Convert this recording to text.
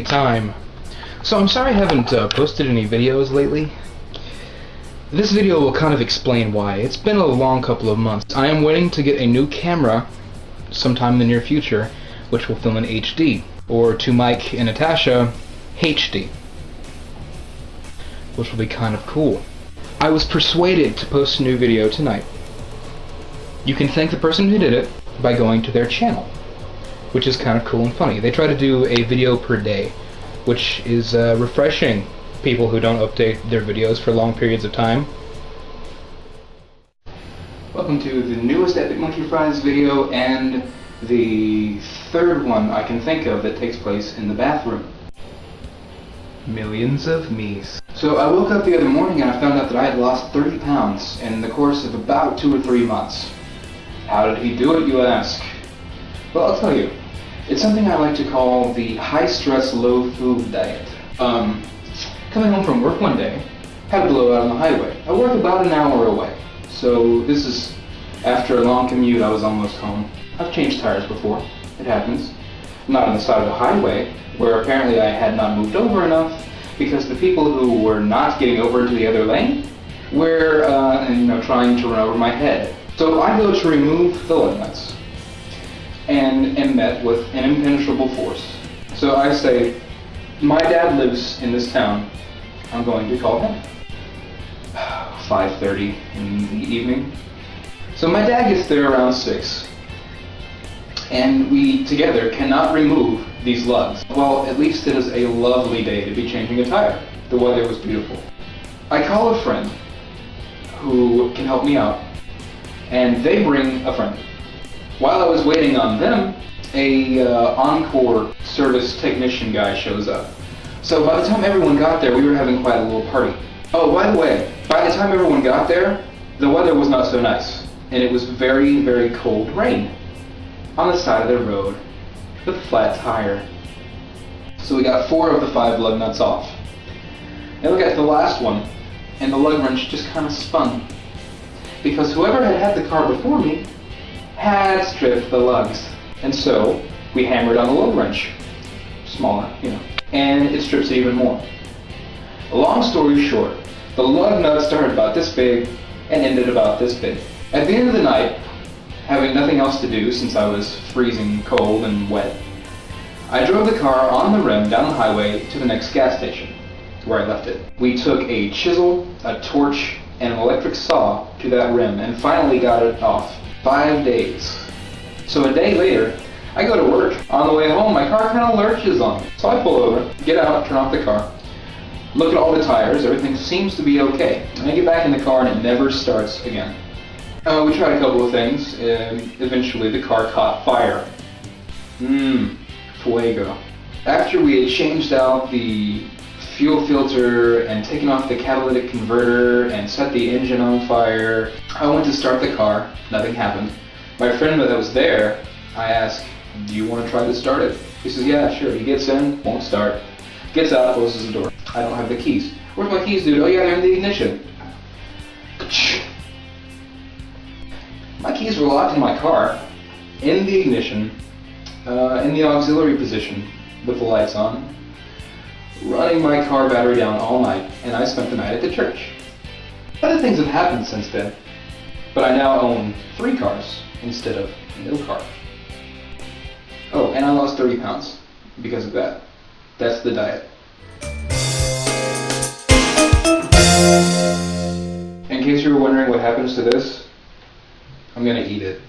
time. So I'm sorry I haven't posted any videos lately. This video will kind of explain why. It's been a long couple of months. I am waiting to get a new camera sometime in the near future, which will film in HD, or to Mike and Natasha, HD, which will be kind of cool. I was persuaded to post a new video tonight. You can thank the person who did it by going to their channel, which is kind of cool and funny. They try to do a video per day, which is refreshing. People who don't update their videos for long periods of time. Welcome to the newest EpicMonkeyFries video and the third one I can think of that takes place in the bathroom. Millions of me's. So I woke up the other morning and I found out that I had lost 30 pounds in the course of about 2 or 3 months. How did he do it, you ask? Well, I'll tell you. It's something I like to call the high-stress, low-food diet. Coming home from work one day, had a blowout on the highway. I work about an hour away, so this is after a long commute. I was almost home. I've changed tires before. It happens. Not on the side of the highway, where apparently I had not moved over enough, because the people who were not getting over into the other lane were, trying to run over my head. So I go to remove the lug nuts, and am met with an impenetrable force. So I say, my dad lives in this town. I'm going to call him. 5:30 in the evening. So my dad gets there around 6. And we together cannot remove these lugs. Well, at least it is a lovely day to be changing a tire. The weather was beautiful. I call a friend who can help me out, and they bring a friend. While I was waiting on them, a Encore service technician guy shows up. So by the time everyone got there, we were having quite a little party. Oh, by the way, by the time everyone got there, the weather was not so nice, and it was very, very cold rain on the side of the road with a flat tire. So we got 4 of the 5 lug nuts off. And look at the last one, and the lug wrench just kind of spun, because whoever had the car before me had stripped the lugs. And so we hammered on the lug wrench, smaller, and it strips it even more. Long story short, the lug nut started about this big and ended about this big. At the end of the night, having nothing else to do since I was freezing cold and wet, I drove the car on the rim down the highway to the next gas station, where I left it. We took a chisel, a torch, and an electric saw to that rim and finally got it off. 5 days. So a day later, I go to work. On the way home, my car kind of lurches on me. So I pull over, get out, turn off the car, look at all the tires, everything seems to be okay. And I get back in the car and it never starts again. We tried a couple of things, and eventually the car caught fire. Fuego. After we had changed out the fuel filter and taken off the catalytic converter and set the engine on fire, I went to start the car. Nothing happened. My friend that was there, I asked, do you want to try to start it? He says, yeah, sure. He gets in, won't start. Gets out, closes the door. I don't have the keys. Where's my keys, dude? Oh yeah, they're in the ignition. My keys were locked in my car, in the ignition, in the auxiliary position, with the lights on, running my car battery down all night, and I spent the night at the church. Other things have happened since then, but I now own 3 cars instead of no car. Oh, and I lost 30 pounds because of that. That's the diet. In case you were wondering what happens to this, I'm gonna eat it.